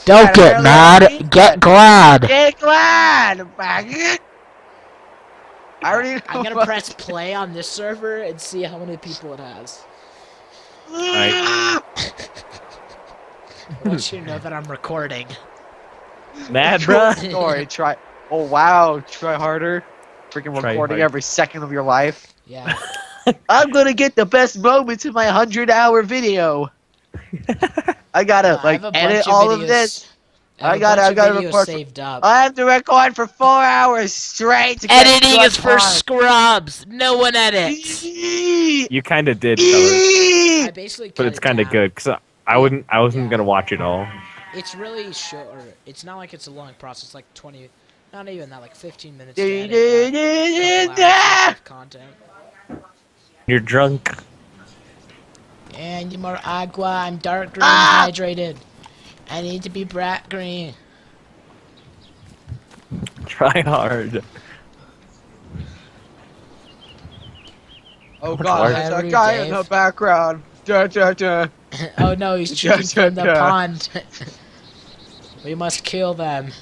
Don't get mad, get glad. Get glad. I already know. I'm gonna press play on this server and see how many people it has. Right. I want you to know that I'm recording. Mad, True bruh. story. Try. Oh wow. Try harder. Freaking Try recording hard. every second of your life. Yeah. I'm gonna get the best moments in my 100-hour video. I gotta I have a bunch edit of all videos. of this. I I gotta videos record. saved up. I have to record for 4 hours straight. To Editing get is for scrubs. No one edits. You kind of did, fellas. I basically cut But it's it kind of down. good, because I wasn't Yeah. gonna watch it all. It's really short. It's not like it's a long process, like 20, not even that, like 15 minutes Da- to edit that couple hours worth of content. You're drunk. And more agua. I'm dark green Ah! hydrated. I need to be brat green. Try hard. Oh Much god, larger. there's Harry, that guy in Dave. the background. Da, da, da. Oh no, he's shooting from the Yeah. pond. We must kill them.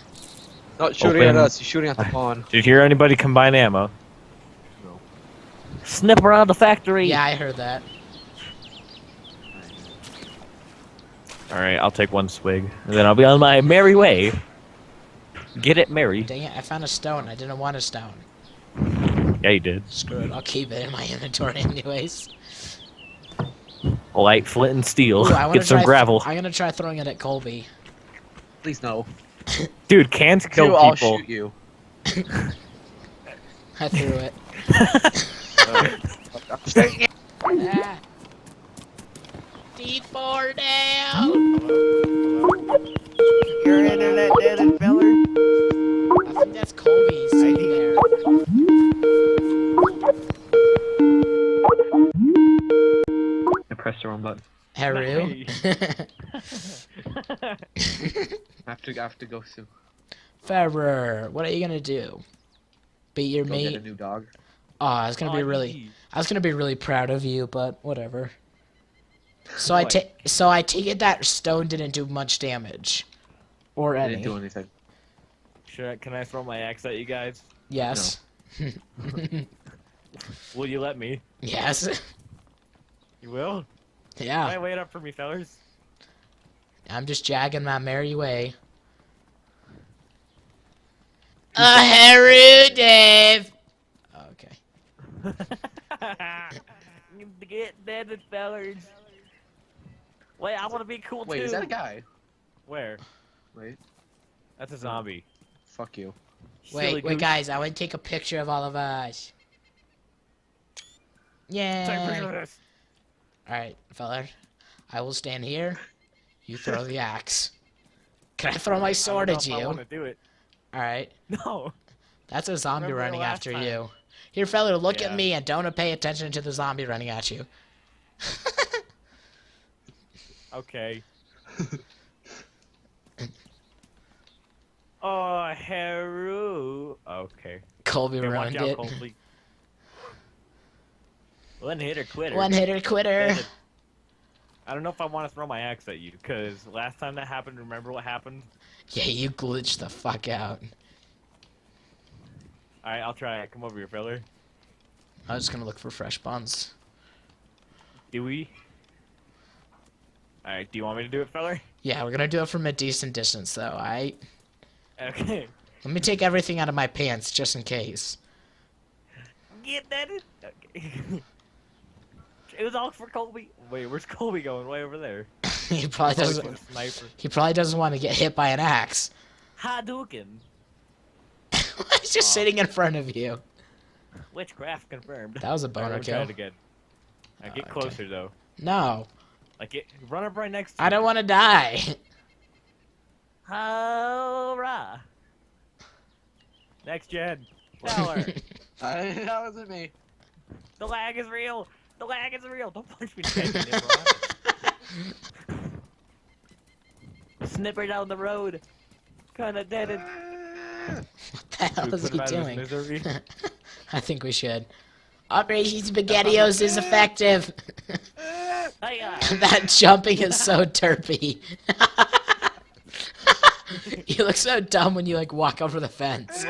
Not shooting Open. at us, he's shooting at the pond. Did you hear anybody combine ammo? No. Snip around the factory. Yeah, I heard that. Alright, I'll take one swig, and then I'll be on my merry way. Get it, Mary. Dang it, I found a stone. I didn't want a stone. Yeah, you did. Screw it, I'll keep it in my inventory anyways. Light flint and steel. Ooh, I wanna Get some try gravel. I'm gonna try throwing it at Colby. Please no. Dude, cans kill Dude, I'll people. shoot you. I threw it. Ah. D4 down! Your internet dead, feller. I think that's Colby. He's sitting there. I pressed the wrong button. Haru? I have to go soon. Ferrer, what are you gonna do? Beat your Go get a mate? new dog. Oh, I was gonna be really proud of you, but whatever. So What? I take it that stone didn't do much damage, or I any. didn't do anything. Can I throw my axe at you guys? Yes. Will you let me? Yes. You will? Yeah. Alright, wait up for me, fellas. I'm just jagging my merry way. Haru, Dave. Okay. Get dead, fellas. Wait, I want to be cool Wait, too. is that a guy? Where? Wait, That's a zombie. fuck you. Silly Wait, goose. guys, I want to take a picture of all of us. Take a picture Yeah. of this. Alright, fella. I will stand here. You throw the axe. Can I throw my sword I at don't know if I you? want to do it. Alright. No. That's a zombie Remember running last after time. you. Here, fella, look at Yeah. me and don't pay attention to the zombie running at you. Okay. Oh, Haru. Okay. Colby Okay, watch ruined out, it. Colby. One hitter quitter. One hitter quitter. Dead. I don't know if I want to throw my axe at you, because last time that happened, remember what happened? Yeah, you glitched the fuck out. Alright, I'll try it. Come over here, feller. I was just gonna look for fresh buns. Do we? Alright, do you want me to do it, feller? Yeah, we're gonna do it from a decent distance, though, alright? Okay. Let me take everything out of my pants, just in case. Get that in. Okay. It was all for Colby. Wait, where's Colby going? Way over there. He probably Colby's doesn't. a sniper. He probably doesn't want to get hit by an axe. Hadouken. He's just sitting in front of you. Witchcraft confirmed. That was a Alright, boner let me try kill. it again. Now get Okay. closer though. No, Like run up right next to I don't want to die. Hurrah! Next gen. Feller. That wasn't me. The lag is real. The lag is real. Don't punch me. Snipper down the road. Kinda dead. What the hell is Put he him out of his doing? misery. I think we should. Operation SpaghettiOs is effective. I Hiya! That jumping is so derpy. You look so dumb when you like walk over the fence.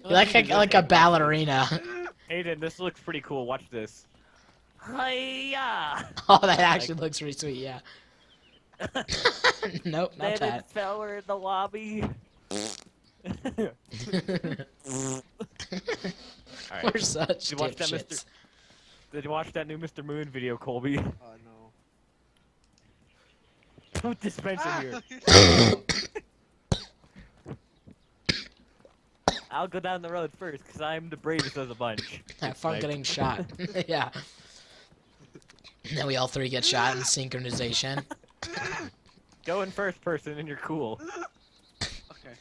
You like a ballerina. Aiden, this looks pretty cool. Watch this. Hiya! Oh, that actually looks pretty sweet. Yeah. Nope, not Then that. feller in the lobby. Alright. We're such Did you watch that dipshits. Did you watch that new Mr. Moon video, Colby? Oh no. Put dispenser here. I'll go down the road first, because I'm the bravest of the bunch. Have fun getting shot. Yeah. And then we all three get shot in synchronization. Go in first person and you're cool. Okay.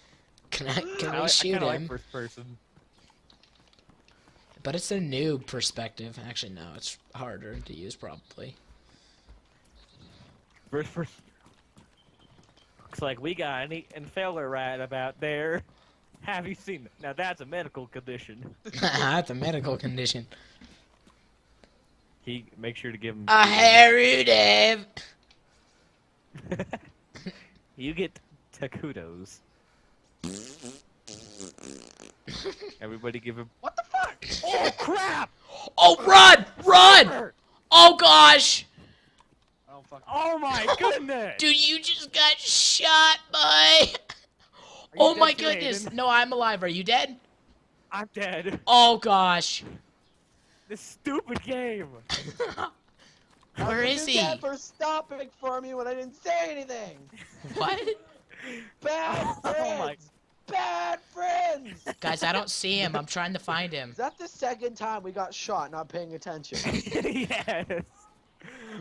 Can I we shoot kinda him? like first person. But it's a noob perspective. Actually, no, it's harder to use probably. First person. Looks like we got an failure right about there. Have you seen it? Now that's a medical condition. That's a medical condition. Make sure to give him. A Harudev! You get kudos. Everybody give him. What the fuck? Oh crap! Oh, run! Run! Oh gosh! I don't fucking. Oh my goodness! Dude, you just got shot by... Are you Oh my dead too, goodness! Aiden? No, I'm alive. Are you dead? I'm dead. Oh gosh. This stupid game. Where is he? For stopping for me when I didn't say anything. What? Bad Oh friends. my- Bad friends. Guys, I don't see him. I'm trying to find him. Is that the second time we got shot not paying attention? Yes.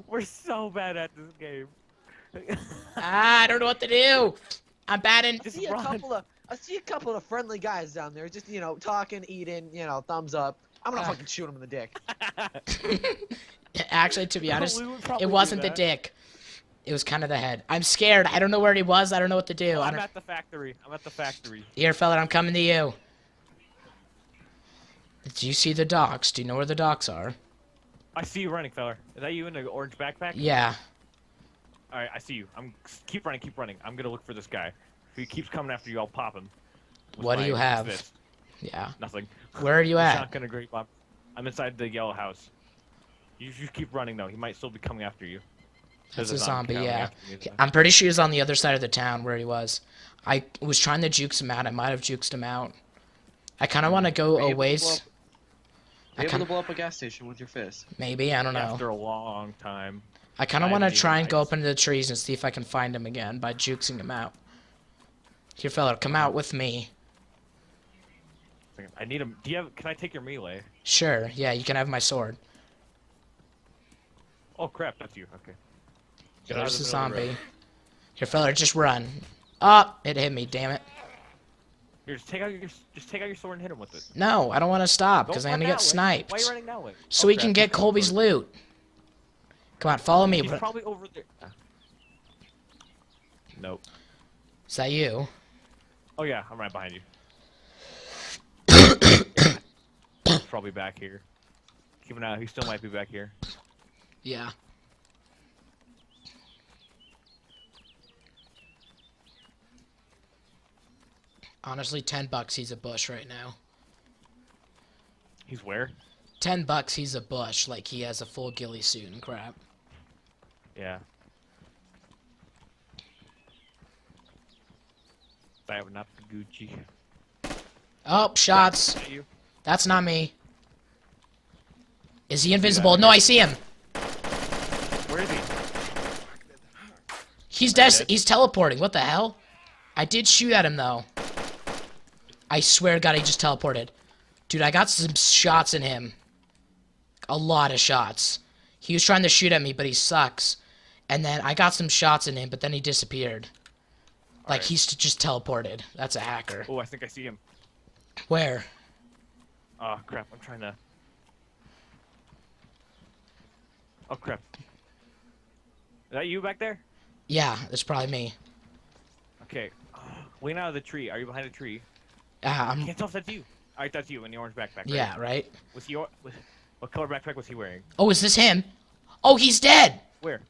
We're so bad at this game. I don't know what to do. I'm bad in... I see a couple of friendly guys down there, just talking, eating, thumbs up. I'm gonna fucking shoot him in the dick. Actually, to be honest, We would probably it do wasn't the that. dick. It was kind of the head. I'm scared. I don't know where he was. I don't know what to do. Oh, I I'm don't... at the factory. I'm at the factory. Here, fella, I'm coming to you. Do you see the docks? Do you know where the docks are? I see you running, fella. Is that you in the orange backpack? Yeah. All right, I see you. Keep running, keep running. I'm gonna look for this guy. If he keeps coming after you, I'll pop him. with What do my you have? fist. Yeah. Nothing. Where are you at? Shotgun a great bomb. I'm inside the yellow house. You just keep running though. He might still be coming after you. That's There's a zombie, coming yeah. after me, so- I'm pretty sure he was on the other side of the town where he was. I was trying to juke him out. I might have juked him out. I kind of want to go a ways. I Able to kinda, blow up a gas station with your fist. maybe, I don't know. After a long time. I kind of I want to haven't try even and go noticed. up into the trees and see if I can find him again by juking him out. Here, fella, come out with me. I need him. Do you have? Can I take your melee? Sure, yeah, you can have my sword. Oh crap, that's you. Okay. Get out There's of the the middle of the zombie. road. Here, fella, just run. Oh, it hit me, damn it. Here, just take out your sword and hit him with it. No, I don't want to stop, because Don't I'm run going to get that way. Why are you sniped. running that way? So Oh, we crap, can he's get coming Colby's towards you. loot. Come on, follow me. He's probably over there. Nope. Is that you? Oh yeah, I'm right behind you. He's probably back here. Keep an eye out. He still might be back here. Yeah. Honestly, $10 he's a bush right now. He's where? $10 he's a bush, like he has a full ghillie suit and crap. Yeah. That would not be Gucci. Oh, shots. Is that you? That's not me. Is he invisible? No, I see him. Where is he? He's dead? he's teleporting. What the hell? I did shoot at him though. I swear to God, he just teleported. Dude, I got some shots in him. A lot of shots. He was trying to shoot at me, but he sucks. And then I got some shots in him, but then he disappeared. Like, Alright. he's just teleported. That's a hacker. Oh, I think I see him. Where? Oh crap! I'm trying to. Oh crap! Is that you back there? Yeah, it's probably me. Okay. Lean out of the tree. Are you behind a tree? I I'm, can't tell if that's you. Alright, that's you in the orange backpack. Right? yeah, right? What color backpack was he wearing? Oh, is this him? Oh, he's dead! Where?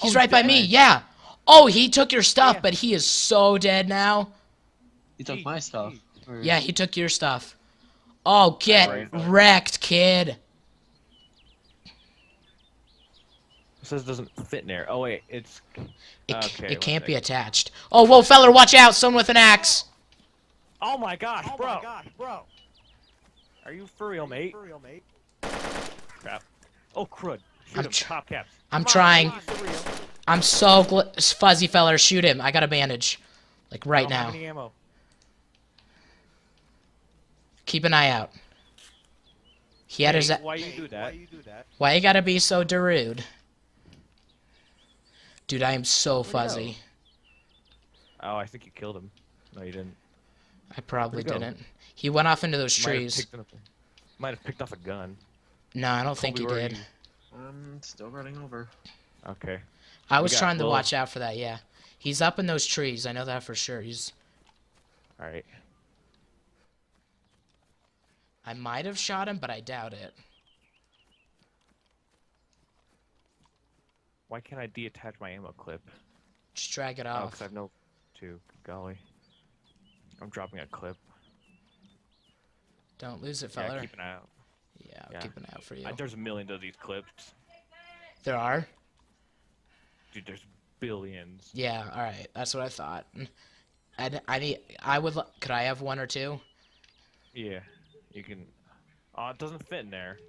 He's Oh, right by dead? me. Yeah. Oh, he took your stuff, Yeah. but he is so dead now. He took my stuff. Or- Yeah, he took your stuff. Oh, get Right. wrecked, kid. It says it doesn't fit in there. Oh wait, it's okay. It can't be attached. Oh, whoa, feller, watch out! Someone with an axe. Oh my gosh, bro! Are you for real, mate? Crap. Oh crud! Shoot I'm him. tr- Top caps. I'm Come on, trying. mate, you for real. I'm so fuzzy, feller. Shoot him. I got a bandage. Like I right don't have now. any ammo. Keep an eye out. He had his. Hey, why you do that? Why you gotta be so rude? Dude, I am so Where'd he fuzzy. Oh, I think you killed him. No, you didn't. I probably Where'd he go? didn't. He went off into those Might have trees. Might have picked off a gun. No, I don't think he Colby, where are did. you? I'm still running over. Okay. I We was got trying to Bull. watch out for that, yeah. He's up in those trees, I know that for sure. All right. I might have shot him, but I doubt it. Why can't I detach my ammo clip? Just drag it Oh, off. because I have no. Good golly. I'm dropping a clip. Don't lose it, Yeah, feller. keep an eye out. Yeah, I'll Yeah. keep an eye out for you. There's a million of these clips. There are? Dude, there's billions. Yeah, alright. That's what I thought. Could I have one or two? Yeah, you can. Oh, it doesn't fit in there.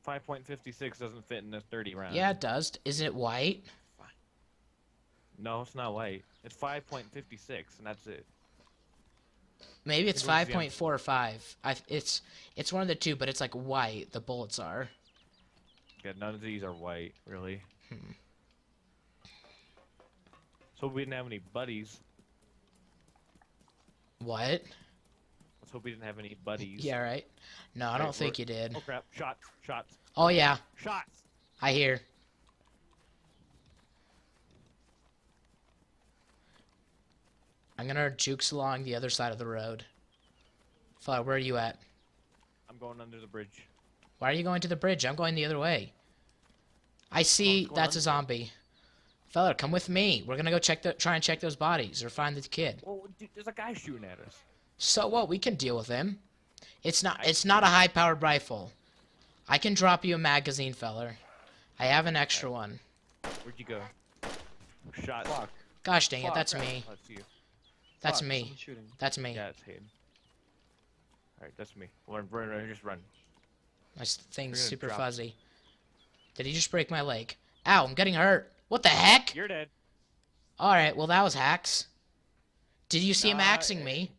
5.56 doesn't fit in this 30 round. Yeah, it does. Isn't it white? No, it's not white. It's 5.56, and that's it. Maybe it's It was the 5.4 or 5. It's one of the two, but it's like white. The bullets are. Yeah, none of these are white, really. Hmm. So we didn't have any buddies. What? Let's hope we didn't have any buddies. Yeah, right. No, I Right, don't think we're- you did. Oh crap! Shots! Oh yeah, Shots! I hear. I'm gonna jukes along the other side of the road. Fly, where are you at? I'm going under the bridge. Why are you going to the bridge? I'm going the other way. I see. going That's a under. zombie. Fella, come with me. We're gonna go try and check those bodies or find the kid. Well, dude, there's a guy shooting at us. So what? We can deal with him. It's not a high-powered rifle. I can drop you a magazine, feller. I have an extra one. Where'd you go? Shot. Fuck. Gosh dang it, Fuck, that's crap. me. That's you. That's Fuck, me. someone's shooting. That's me. Yeah, it's Hayden. Alright, that's me. Run, just run. My thing's We're gonna super drop- fuzzy. Did he just break my leg? Ow, I'm getting hurt. What the heck? You're dead. Alright, well that was hacks. Did you see him Nah, axing me?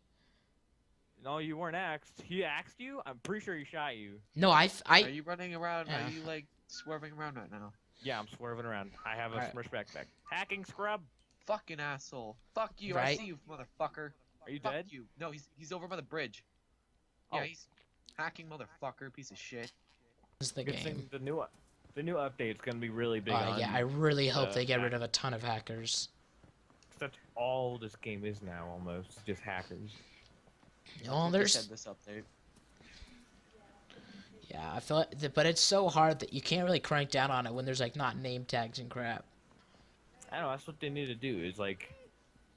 No, you weren't axed. He axed you? I'm pretty sure he shot you. No, Are you running around? Yeah. Are you like swerving around right now? Yeah, I'm swerving around. I have a Alright. Smirch backpack. Hacking scrub. Fucking asshole. Fuck you. Right. I see you, motherfucker. Are you Fuck dead? you. No, he's over by the bridge. Yeah, Oh. he's hacking motherfucker, piece of shit. is the Good game. thing the new update's gonna be really big. Oh on yeah, I really hope they get hack- rid of a ton of hackers. That's all this game is now, almost. Just hackers. Well, I think they there's said this update. yeah, I feel like, but it's so hard that you can't really crank down on it when there's like not name tags and crap. I don't know. That's what they need to do. Is like,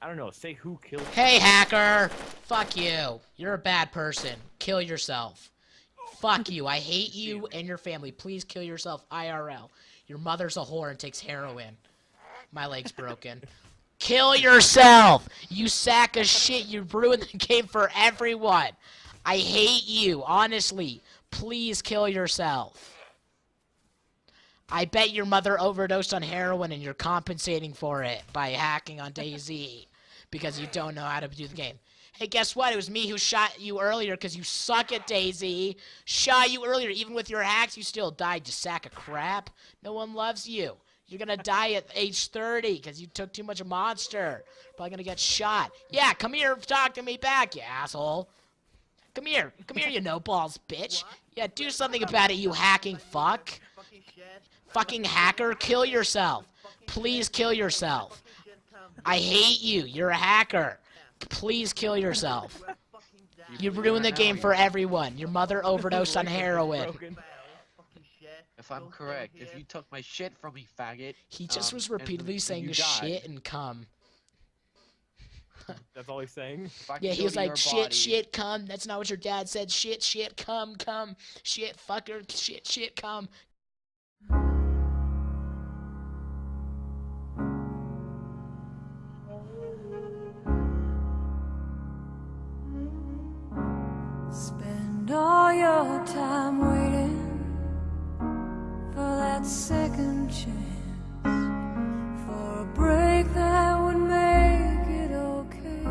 I don't know. Say who killed. Hey hacker! Fuck you. You're a bad person. Kill yourself. Fuck you. I hate you and your family. Please kill yourself IRL. Your mother's a whore and takes heroin. My leg's broken. Kill yourself! You sack of shit. You ruined the game for everyone. I hate you. Honestly. Please kill yourself. I bet your mother overdosed on heroin and you're compensating for it by hacking on DayZ because you don't know how to do the game. Hey, guess what? It was me who shot you earlier because you suck at DayZ. Shot you earlier. Even with your hacks, you still died, you sack of crap. No one loves you. You're going to die at age 30 because you took too much of Monster. Probably going to get shot. Yeah, come here. Talk to me back, you asshole. Come here, you no balls, bitch. Yeah, do something about it, you hacking fuck. Fucking hacker, kill yourself. Please kill yourself. I hate you. You're a hacker. Please kill yourself. You ruined the game for everyone. Your mother overdosed on heroin. Broken. I If I'm Don't go correct, if here. you took my shit from me, faggot. He just was and repeatedly then saying you shit died. and cum. That's all he's saying. If I Yeah, could he go was to your like, shit, body- shit, cum. That's not what your dad said. Shit, shit, cum, cum. Shit, fucker, shit, shit, cum. Spend all your time waiting for that second chance, for a break that would make it okay.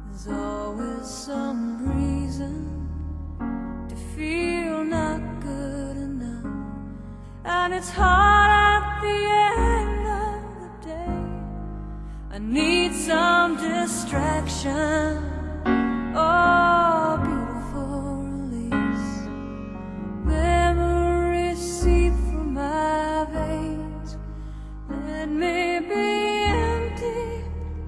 There's always some reason to feel not good enough, and it's hard at the end of the day. I need some distraction. Oh, beautiful release. Memories seep from my veins. Let me be empty.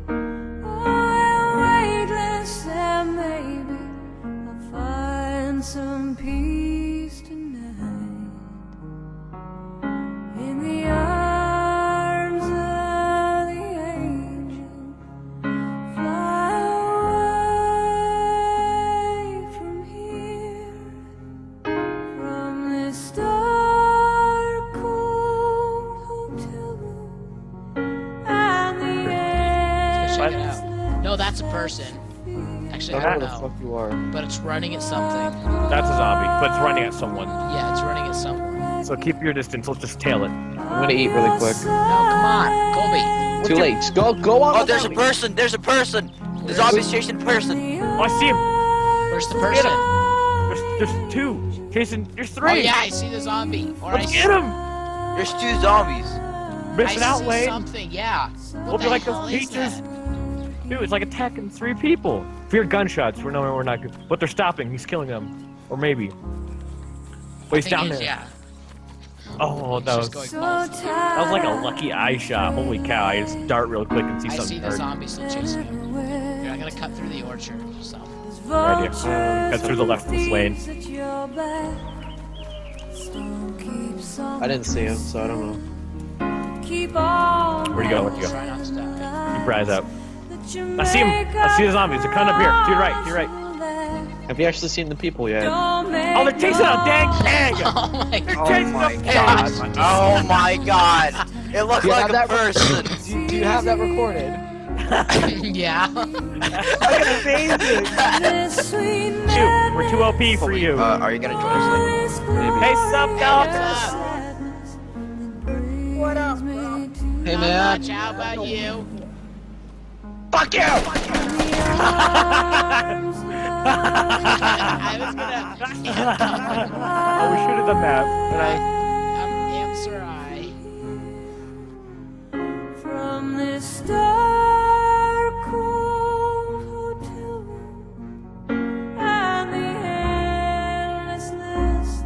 Oh, weightless, and maybe I'll find some peace tonight. In the arms of the angel, fly away from here, from this dark, cold hotel room, and the Let's check it endless out. No, that's a person. Actually, I Who don't the know. fuck you are? But it's running at something. That's a zombie, but it's running at someone. Yeah, it's running at someone. So keep your distance. Let's just tail it. I'm gonna eat really quick. No, come on, Colby. Too late. Just go on. Oh, there's a person! There's a person! The zombie's chasing a person! Oh, I see him. Where's the person? There's two. Jason, there's three. Oh yeah, I see the zombie. Or I Let's see, get him. There's 2 zombies! Missing I out, see Wayne. something. Yeah. What Hope the you like hell those is peaches. that? Dude, it's like attacking 3 people. Fear gunshots. We're not good. But they're stopping. He's killing them. Or maybe. But he's Thing down is, there. Yeah. Oh, He's that just was going balls. that was like a lucky eye shot. Holy cow! I just dart real quick and see I see something the hurt. zombie still chasing him. Here, I gotta cut through the orchard. So. Good idea. Cut through the left with Wayne. I didn't see him, so I don't know. Where'd you go? Where'd you go? Try not to die. Keep your eyes out. I see him. I see the zombies. They're coming up here. To your right. To your right. Have you actually seen the people yet? Oh, they're chasing a dang egg. Oh my They're god. chasing my a god. pig. Oh my god! It looked Do you like have a that person! Do you have that recorded? Yeah. Amazing. Shoot, we're too OP for you. Are you gonna join us later? Hey, sup, dog? What up? Hey Not man. much. How about you? Fuck you! I was gonna. Oh, we should have done that. But Answer I. From this dark